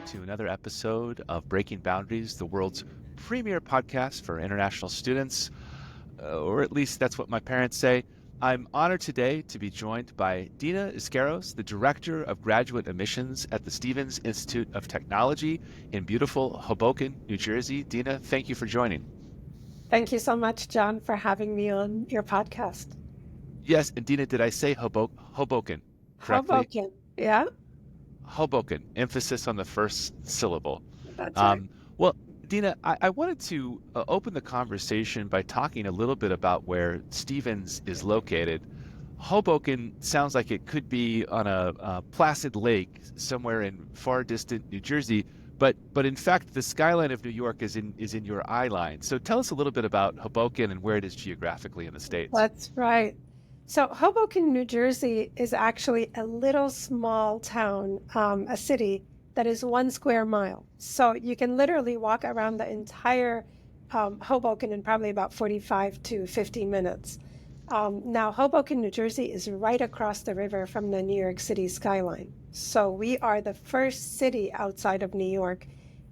to another episode of Breaking Boundaries, the world's premier podcast for international students, or at least that's what my parents say. I'm honored today to be joined by Dina Iskaros, the Director of Graduate Admissions at the Stevens Institute of Technology in beautiful Hoboken, New Jersey. Dina, thank you for joining. Thank you so much, John, for having me on your podcast. Yes, and Dina, did I say Hoboken correctly? Hoboken, yeah, Hoboken, emphasis on the first syllable. that's right. Well, Dina, I wanted to open the conversation by talking a little bit about where Stevens is located. Hoboken sounds like it could be on a placid lake somewhere in far distant New Jersey, but in fact, the skyline of New York is in your eye line. So tell us a little bit about Hoboken and where it is geographically in the States. That's right. So Hoboken, New Jersey is actually a little small town, a city that is 1 square mile. So you can literally walk around the entire Hoboken in probably about 45 to 50 minutes. Now, Hoboken, New Jersey is right across the river from the New York City skyline. So we are the first city outside of New York.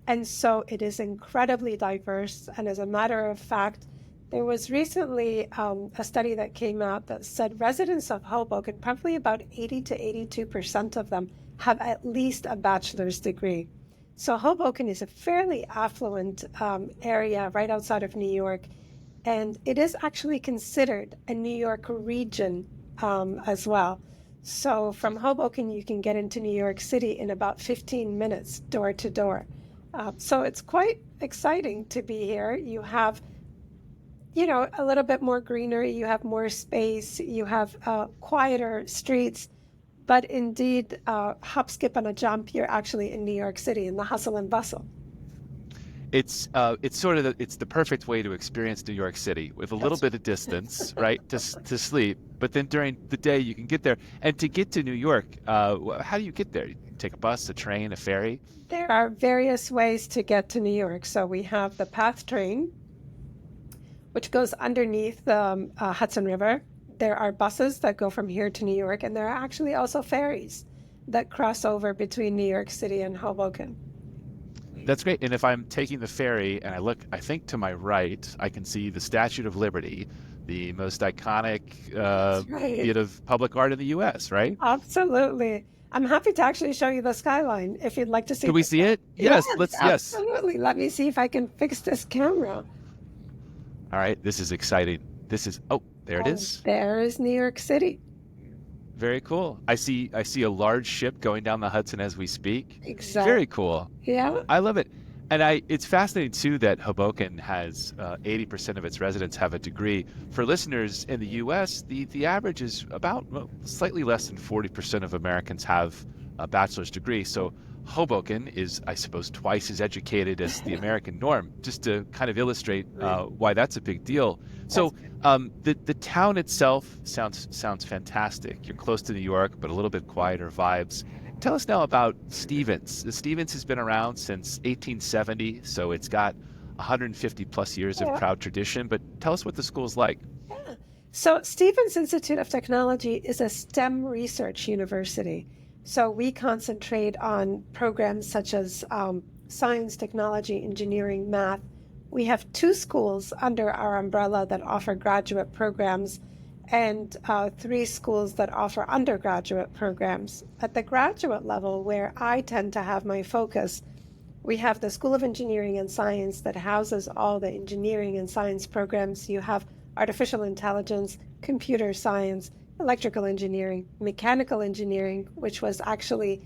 And so it is incredibly diverse. And as a matter of fact, there was recently a study that came out that said residents of Hoboken, probably about 80 to 82% of them, have at least a bachelor's degree. So Hoboken is a fairly affluent area right outside of New York, and it is actually considered a New York region as well. So from Hoboken, you can get into New York City in about 15 minutes, door to door. So it's quite exciting to be here. You have a little bit more greenery, you have more space, you have quieter streets, but indeed, hop, skip, and a jump, you're actually in New York City in the hustle and bustle. It's sort of it's the perfect way to experience New York City with a little bit of distance, right, to sleep. But then during the day you can get there. And to get to New York, how do you get there? You take a bus, a train, a ferry? There are various ways to get to New York. So we have the PATH train, which goes underneath the Hudson River. There are buses that go from here to New York, and there are actually also ferries that cross over between New York City and Hoboken. That's great. And if I'm taking the ferry and I look, I think to my right, I can see the Statue of Liberty, the most iconic bit of public art in the U.S., right? Absolutely. I'm happy to actually show you the skyline if you'd like to see. Can we see it? Yes, let's. Yes. Absolutely. Let me see if I can fix this camera. All right, this is exciting. There it is. There is New York City. Very cool. I see a large ship going down the Hudson as we speak. Exactly. Very cool. Yeah. I love it. And it's fascinating too that Hoboken has 80% of its residents have a degree. For listeners in the U.S., the average is about slightly less than 40% of Americans have a bachelor's degree. So Hoboken is, I suppose, twice as educated as the American norm, just to kind of illustrate why that's a big deal. So the town itself sounds fantastic. You're close to New York, but a little bit quieter vibes. Tell us now about Stevens. The Stevens has been around since 1870, so it's got 150 plus years of proud tradition. But tell us what the school's like. Yeah. So Stevens Institute of Technology is a STEM research university. So we concentrate on programs such as science, technology, engineering, math. We have 2 schools under our umbrella that offer graduate programs and 3 schools that offer undergraduate programs. At the graduate level, where I tend to have my focus, we have the School of Engineering and Science that houses all the engineering and science programs. You have artificial intelligence, computer science, electrical engineering, mechanical engineering, which was actually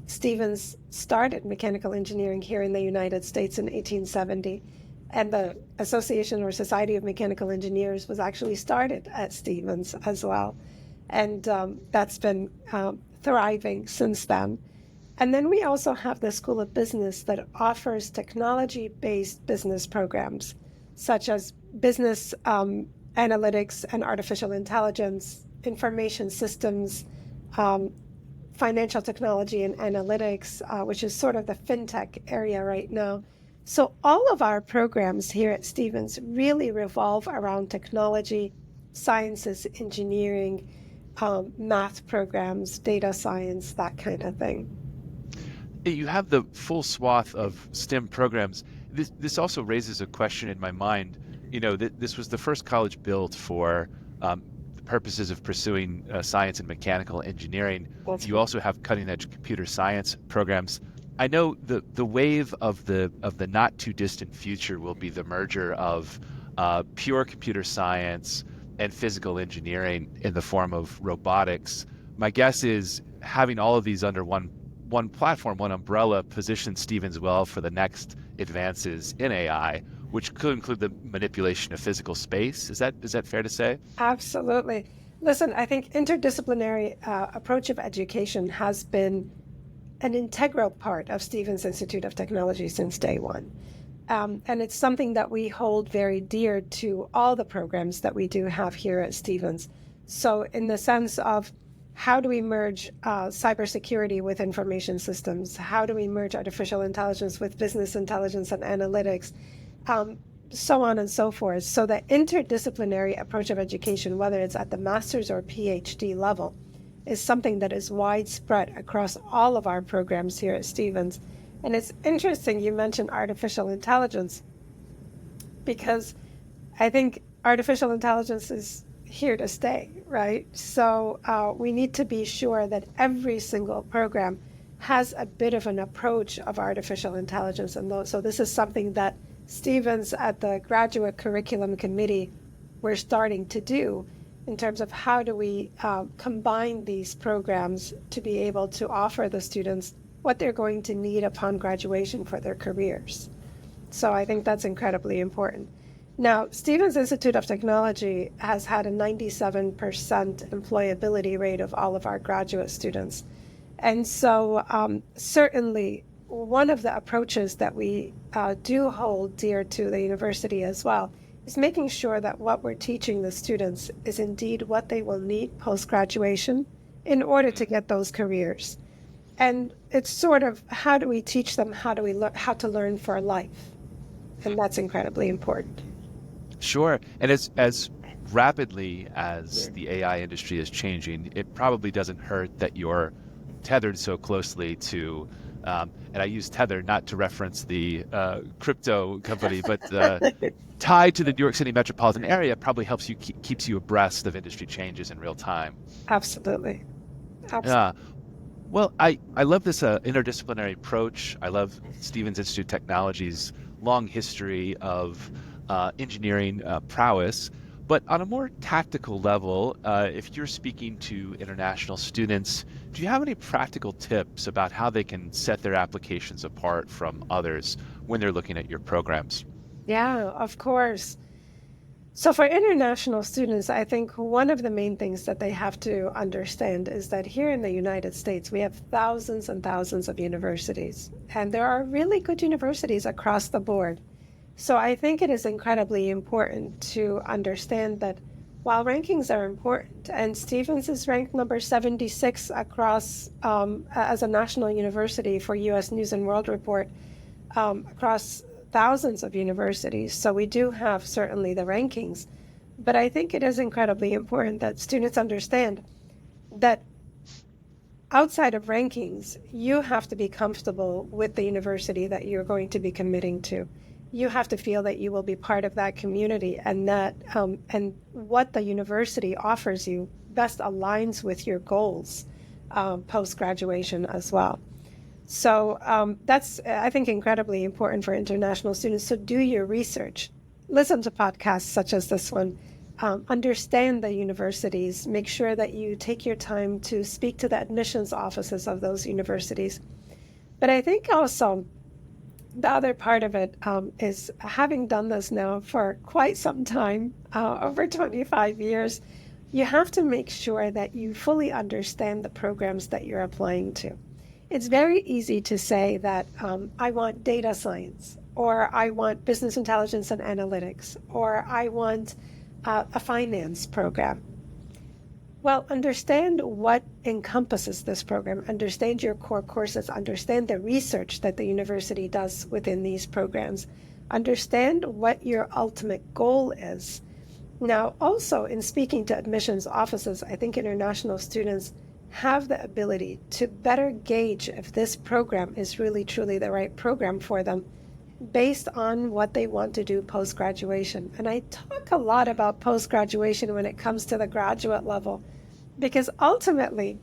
Stevens started mechanical engineering here in the United States in 1870. And the Association or Society of Mechanical Engineers was actually started at Stevens as well. And that's been thriving since then. And then we also have the School of Business that offers technology-based business programs, such as business analytics and artificial intelligence, information systems, financial technology and analytics, which is sort of the fintech area right now. So all of our programs here at Stevens really revolve around technology, sciences, engineering, math programs, data science, that kind of thing. You have the full swath of STEM programs. This also raises a question in my mind. This was the first college built for the purposes of pursuing science and mechanical engineering. That's You right. also have cutting edge computer science programs. I know the wave of the not too distant future will be the merger of pure computer science and physical engineering in the form of robotics. My guess is having all of these under one platform, one umbrella, positions Stevens well for the next advances in AI, which could include the manipulation of physical space. Is that fair to say? Absolutely. Listen, I think interdisciplinary approach of education has been an integral part of Stevens Institute of Technology since day one. And it's something that we hold very dear to all the programs that we do have here at Stevens. So, in the sense of how do we merge cybersecurity with information systems? How do we merge artificial intelligence with business intelligence and analytics? Um, so on and so forth. So, the interdisciplinary approach of education, whether it's at the master's or PhD level, is something that is widespread across all of our programs here at Stevens. And it's interesting you mentioned artificial intelligence because I think artificial intelligence is here to stay, right? So we need to be sure that every single program has a bit of an approach of artificial intelligence. And so this is something that Stevens at the Graduate Curriculum Committee we're starting to do in terms of how do we combine these programs to be able to offer the students what they're going to need upon graduation for their careers. So I think that's incredibly important. Now, Stevens Institute of Technology has had a 97% employability rate of all of our graduate students. And so certainly one of the approaches that we do hold dear to the university as well is making sure that what we're teaching the students is indeed what they will need post-graduation in order to get those careers. And it's sort of how do we teach them how to learn for life, and that's incredibly important. Sure. And as rapidly as the AI industry is changing, it probably doesn't hurt that you're tethered so closely to, and I use tether not to reference the crypto company, but tied to the New York City metropolitan area probably helps you keeps you abreast of industry changes in real time. Absolutely. Yeah. Absolutely. Well, I love this interdisciplinary approach. I love Stevens Institute Technology's long history of engineering prowess. But on a more tactical level, if you're speaking to international students, do you have any practical tips about how they can set their applications apart from others when they're looking at your programs? Yeah, of course. So for international students, I think one of the main things that they have to understand is that here in the United States, we have thousands and thousands of universities, and there are really good universities across the board. So I think it is incredibly important to understand that while rankings are important, and Stevens is ranked number 76 across as a national university for U.S. News and World Report across thousands of universities. So we do have certainly the rankings, but I think it is incredibly important that students understand that outside of rankings, you have to be comfortable with the university that you're going to be committing to. You have to feel that you will be part of that community and that and what the university offers you best aligns with your goals post graduation as well. So that's, I think, incredibly important for international students. So do your research. Listen to podcasts such as this one. Understand the universities. Make sure that you take your time to speak to the admissions offices of those universities. But I think also the other part of it is having done this now for quite some time, over 25 years, you have to make sure that you fully understand the programs that you're applying to. It's very easy to say that I want data science, or I want business intelligence and analytics, or I want a finance program. Well, understand what encompasses this program, understand your core courses, understand the research that the university does within these programs, understand what your ultimate goal is. Now, also in speaking to admissions offices, I think international students have the ability to better gauge if this program is really truly the right program for them based on what they want to do post-graduation. And I talk a lot about post-graduation when it comes to the graduate level, because ultimately,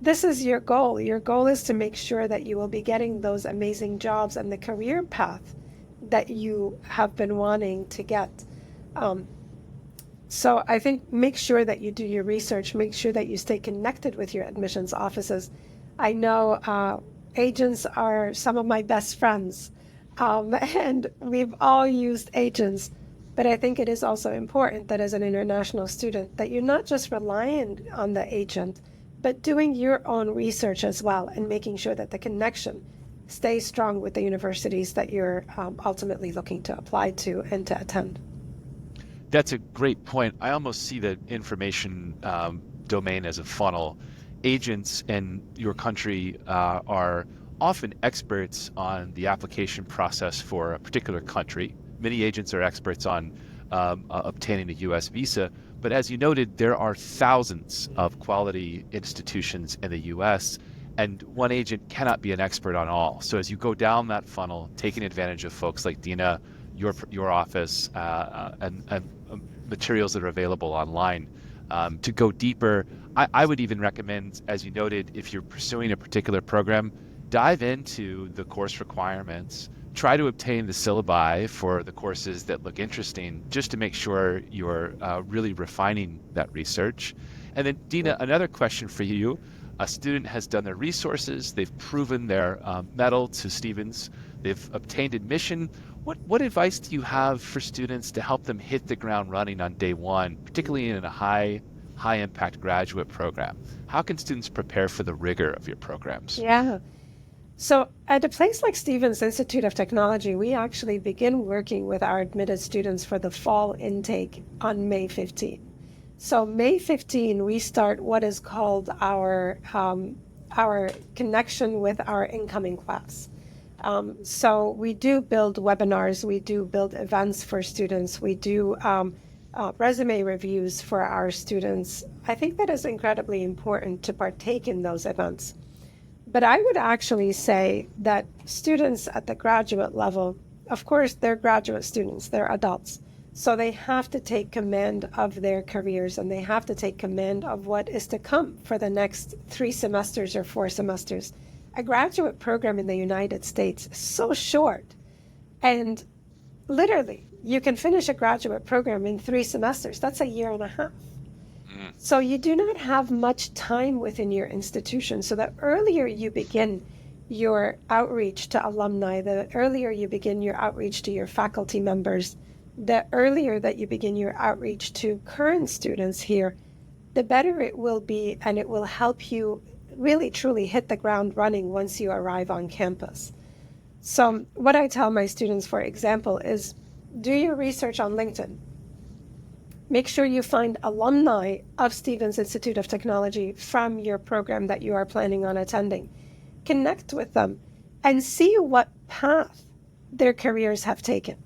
this is your goal. Your goal is to make sure that you will be getting those amazing jobs and the career path that you have been wanting to get. So I think make sure that you do your research, make sure that you stay connected with your admissions offices. I know agents are some of my best friends, and we've all used agents, but I think it is also important that as an international student that you're not just relying on the agent, but doing your own research as well and making sure that the connection stays strong with the universities that you're ultimately looking to apply to and to attend. That's a great point. I almost see the information domain as a funnel. Agents in your country are often experts on the application process for a particular country. Many agents are experts on obtaining a U.S. visa. But as you noted, there are thousands of quality institutions in the U.S., and one agent cannot be an expert on all. So as you go down that funnel, taking advantage of folks like Dina, your office, and materials that are available online. To go deeper, I would even recommend, as you noted, if you're pursuing a particular program, dive into the course requirements, try to obtain the syllabi for the courses that look interesting, just to make sure you're really refining that research. And then, Dina, another question for you. A student has done their resources, they've proven their mettle to Stevens, they've obtained admission. What advice do you have for students to help them hit the ground running on day one, particularly in a high impact graduate program? How can students prepare for the rigor of your programs? Yeah. So at a place like Stevens Institute of Technology, we actually begin working with our admitted students for the fall intake on May 15. So May 15, we start what is called our connection with our incoming class. So we do build webinars, we do build events for students, we do resume reviews for our students. I think that is incredibly important to partake in those events. But I would actually say that students at the graduate level, of course, they're graduate students, they're adults. So they have to take command of their careers and they have to take command of what is to come for the next 3 semesters or 4 semesters. A graduate program in the United States is so short. And literally, you can finish a graduate program in 3 semesters. That's a year and a half. So you do not have much time within your institution. So the earlier you begin your outreach to alumni, the earlier you begin your outreach to your faculty members, the earlier that you begin your outreach to current students here, the better it will be, and it will help you really truly hit the ground running once you arrive on campus. So what I tell my students, for example, is do your research on LinkedIn. Make sure you find alumni of Stevens Institute of Technology from your program that you are planning on attending. Connect with them and see what path their careers have taken.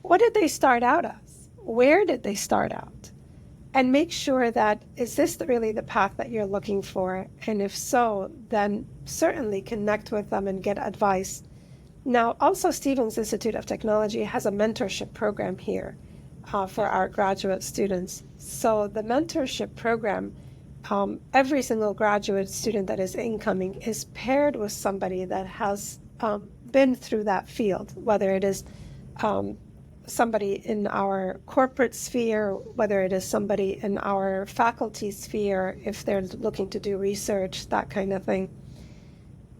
What did they start out as? Where did they start out? And make sure that, is this really the path that you're looking for? And if so, then certainly connect with them and get advice. Now, also Stevens Institute of Technology has a mentorship program here for our graduate students. So the mentorship program, every single graduate student that is incoming is paired with somebody that has been through that field, whether it is somebody in our corporate sphere, whether it is somebody in our faculty sphere, if they're looking to do research, that kind of thing.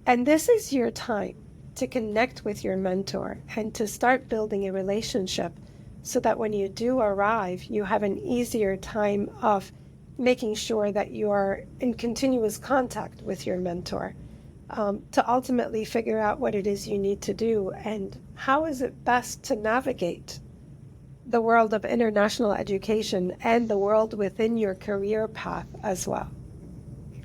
And this is your time to connect with your mentor and to start building a relationship so that when you do arrive, you have an easier time of making sure that you are in continuous contact with your mentor to ultimately figure out what it is you need to do and how is it best to navigate the world of international education and the world within your career path as well.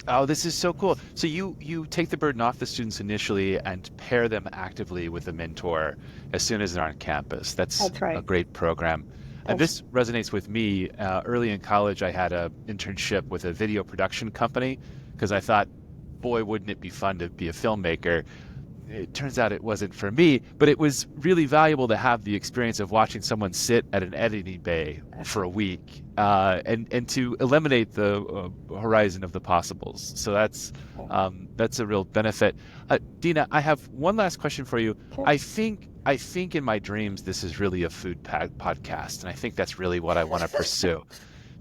Oh, this is so cool. So you take the burden off the students initially and pair them actively with a mentor as soon as they're on campus. That's That's right. a great program. And this resonates with me. Early in college, I had an internship with a video production company because I thought, boy, wouldn't it be fun to be a filmmaker. It turns out it wasn't for me, but it was really valuable to have the experience of watching someone sit at an editing bay for a week and to eliminate the horizon of the possibles. So that's a real benefit. Dina, I have one last question for you. I think in my dreams this is really a food podcast, and I think that's really what I want to pursue.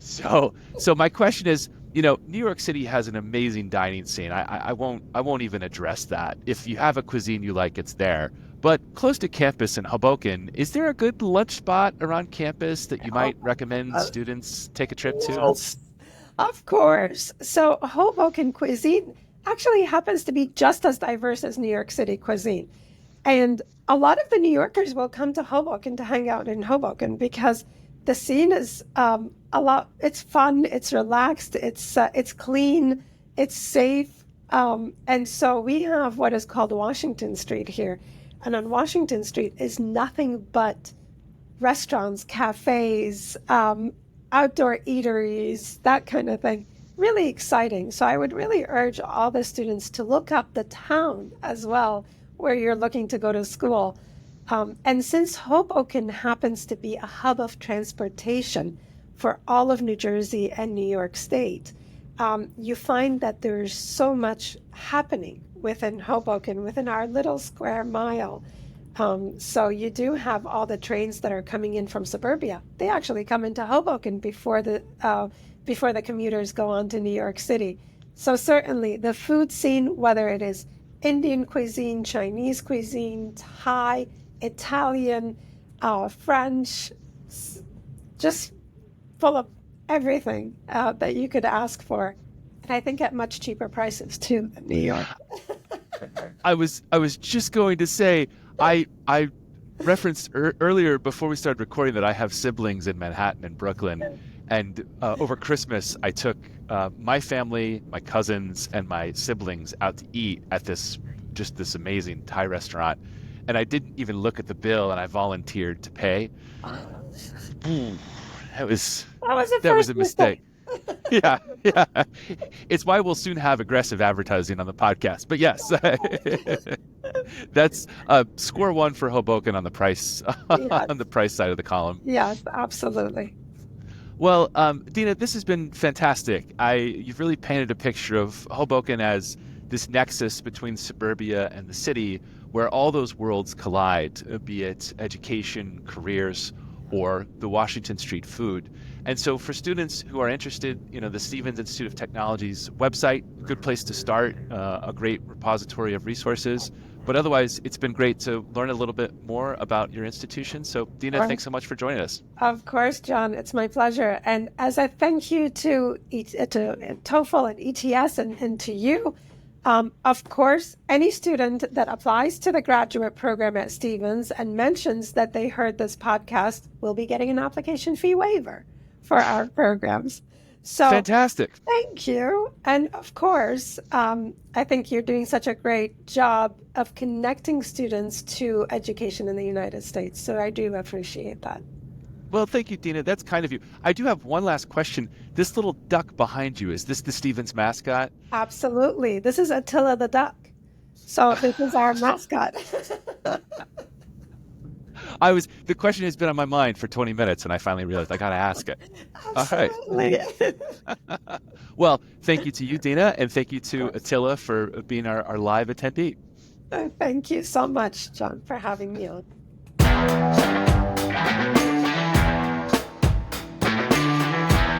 So my question is, New York City has an amazing dining scene. I won't even address that. If you have a cuisine you like, it's there. But close to campus in Hoboken, is there a good lunch spot around campus that you might recommend students take a trip to? Yes, of course. So Hoboken cuisine actually happens to be just as diverse as New York City cuisine. And a lot of the New Yorkers will come to Hoboken to hang out in Hoboken because the scene is it's fun, it's relaxed, it's clean, it's safe. And so we have what is called Washington Street here. And on Washington Street is nothing but restaurants, cafes, outdoor eateries, that kind of thing. Really exciting. So I would really urge all the students to look up the town as well where you're looking to go to school. And since Hoboken happens to be a hub of transportation for all of New Jersey and New York State, you find that there's so much happening within Hoboken, within our little square mile. So you do have all the trains that are coming in from suburbia. They actually come into Hoboken before the commuters go on to New York City. So certainly the food scene, whether it is Indian cuisine, Chinese cuisine, Thai, Italian, French, just full of everything that you could ask for. And I think at much cheaper prices too than New York. I was just going to say, I referenced earlier before we started recording that I have siblings in Manhattan and Brooklyn. And over Christmas, I took my family, my cousins, and my siblings out to eat at this amazing Thai restaurant. And I didn't even look at the bill, and I volunteered to pay. That was a mistake. Yeah. It's why we'll soon have aggressive advertising on the podcast. But yes, that's score one for Hoboken on the price on the price side of the column. Yes, absolutely. Well, Dina, this has been fantastic. You've really painted a picture of Hoboken as this nexus between suburbia and the city where all those worlds collide, be it education, careers, or the Washington Street food. And so for students who are interested, the Stevens Institute of Technology's website, a good place to start, a great repository of resources. But otherwise, it's been great to learn a little bit more about your institution. So Dina, thanks so much for joining us. Of course, John, it's my pleasure. And as a thank you to TOEFL and ETS and to you, of course, any student that applies to the graduate program at Stevens and mentions that they heard this podcast will be getting an application fee waiver for our programs. So fantastic. Thank you. And of course, I think you're doing such a great job of connecting students to education in the United States. So I do appreciate that. Well, thank you, Dina. That's kind of you. I do have one last question. This little duck behind you, is this the Stevens mascot? Absolutely. This is Attila the duck. So this is our mascot. The question has been on my mind for 20 minutes, and I finally realized I got to ask it. Absolutely. All right. Well, thank you to you, Dina, and thank you to Attila for being our live attendee. Thank you so much, John, for having me on.